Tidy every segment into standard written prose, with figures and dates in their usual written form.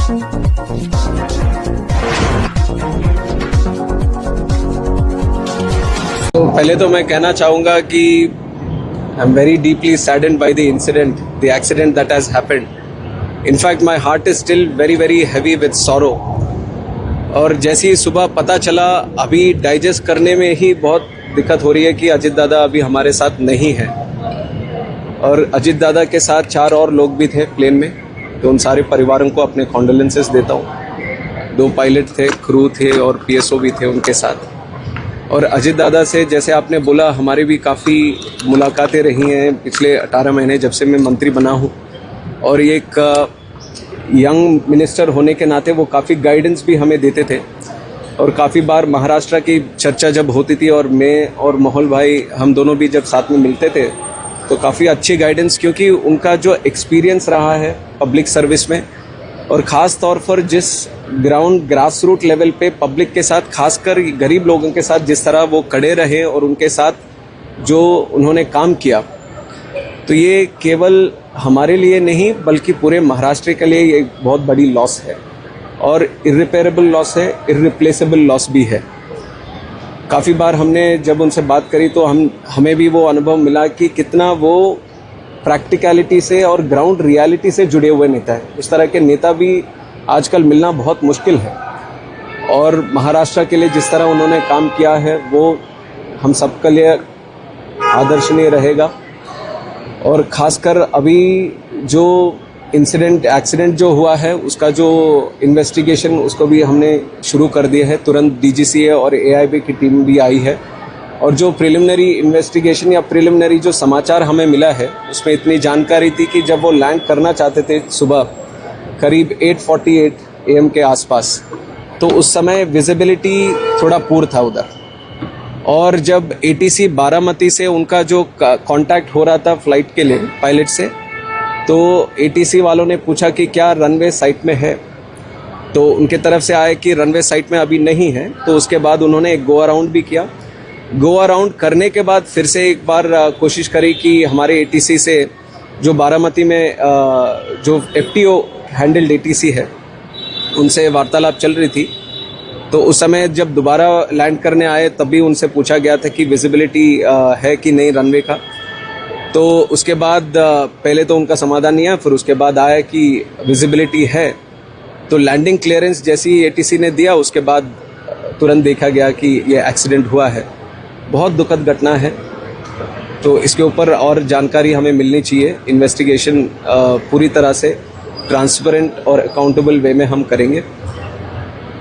तो पहले तो मैं कहना चाहूँगा कि I am very deeply saddened by the incident, the accident that has happened. In fact, my heart is still very, very heavy with sorrow. और जैसे ही सुबह पता चला, अभी डाइजेस्ट करने में ही बहुत दिक्कत हो रही है कि अजित दादा अभी हमारे साथ नहीं हैं. और अजित दादा के साथ 4 और लोग भी थे प्लेन में, तो उन सारे परिवारों को अपने कॉन्डोलेंसेस देता हूँ. 2 पायलट थे, क्रू थे और PSO भी थे उनके साथ. और अजित दादा से जैसे आपने बोला, हमारी भी काफ़ी मुलाकातें रही हैं पिछले 18 महीने जब से मैं मंत्री बना हूँ. और एक यंग मिनिस्टर होने के नाते वो काफ़ी गाइडेंस भी हमें देते थे. और काफ़ी बार महाराष्ट्र की चर्चा जब होती थी और मैं और मोहल भाई हम दोनों भी जब साथ में मिलते थे, तो काफ़ी अच्छी गाइडेंस, क्योंकि उनका जो एक्सपीरियंस रहा है पब्लिक सर्विस में, और ख़ास तौर पर जिस ग्रास रूट लेवल पे पब्लिक के साथ, खासकर गरीब लोगों के साथ जिस तरह वो खड़े रहे और उनके साथ जो उन्होंने काम किया, तो ये केवल हमारे लिए नहीं बल्कि पूरे महाराष्ट्र के लिए एक बहुत बड़ी लॉस है. और इर्रिपेरेबल लॉस है, इर्रिप्लेसेबल लॉस भी है. काफ़ी बार हमने जब उनसे बात करी तो हमें भी वो अनुभव मिला कि कितना वो प्रैक्टिकलिटी से और ग्राउंड रियलिटी से जुड़े हुए नेता है. इस तरह के नेता भी आजकल मिलना बहुत मुश्किल है. और महाराष्ट्र के लिए जिस तरह उन्होंने काम किया है वो हम सबके लिए आदर्शनीय रहेगा. और ख़ासकर अभी जो एक्सीडेंट जो हुआ है उसका जो इन्वेस्टिगेशन, उसको भी हमने शुरू कर दिया है. तुरंत DGCA और AIB की टीम भी आई है. और जो प्रिलिमिनरी इन्वेस्टिगेशन या प्रिलिमिनरी जो समाचार हमें मिला है, उसमें इतनी जानकारी थी कि जब वो लैंड करना चाहते थे सुबह करीब 8:48 AM के आसपास, तो उस समय विजिबिलिटी थोड़ा पुअर था उधर. और जब ATC बारामती से उनका जो कांटेक्ट हो रहा था फ्लाइट के लिए पायलट से, तो ATC वालों ने पूछा कि क्या रनवे साइट में है, तो उनके तरफ से आया कि रनवे साइट में अभी नहीं है. तो उसके बाद उन्होंने एक गो अराउंड भी किया. गो अराउंड करने के बाद फिर से एक बार कोशिश करी कि हमारे ATC से जो बारामती में जो FTO हैंडल्ड ATC है, उनसे वार्तालाप चल रही थी. तो उस समय जब दोबारा लैंड करने आए तब भी उनसे पूछा गया था कि विजिबिलिटी है कि नहीं रनवे का. तो उसके बाद पहले तो उनका समाधान नहीं आया, फिर उसके बाद आया कि विजिबिलिटी है. तो लैंडिंग क्लियरेंस जैसी ATC ने दिया, उसके बाद तुरंत देखा गया कि ये एक्सीडेंट हुआ है. बहुत दुखद घटना है. तो इसके ऊपर और जानकारी हमें मिलनी चाहिए. इन्वेस्टिगेशन पूरी तरह से ट्रांसपेरेंट और अकाउंटेबल वे में हम करेंगे.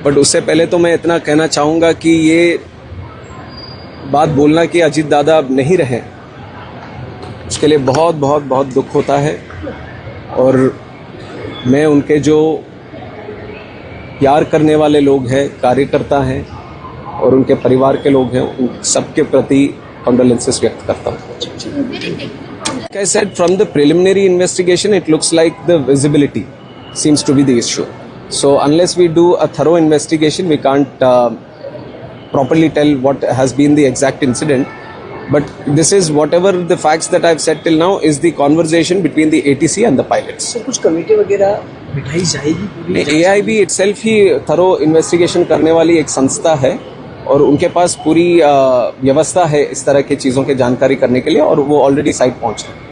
बट उससे पहले तो मैं इतना कहना चाहूँगा कि ये बात बोलना कि अजित दादा अब नहीं रहे, उसके लिए बहुत बहुत बहुत दुख होता है. और मैं उनके जो प्यार करने वाले लोग हैं, कार्यकर्ता हैं और उनके परिवार के लोग हैं, उन सबके प्रति कंडोलेंसेस व्यक्त करता हूँ. Like I said, from the preliminary investigation, it looks like the visibility seems to be the issue. So unless we do a thorough investigation, we can't properly tell what has been the exact incident. But this is whatever the facts that I've said till now is the conversation between the ATC and the pilots. So कुछ committee वगैरह बिठाई जाएगी? AIB itself ही thorough investigation करने वाली एक संस्था है और उनके पास पूरी व्यवस्था है इस तरह की चीज़ों की जानकारी करने के लिए, और वो ऑलरेडी साइट पहुंच रहे हैं.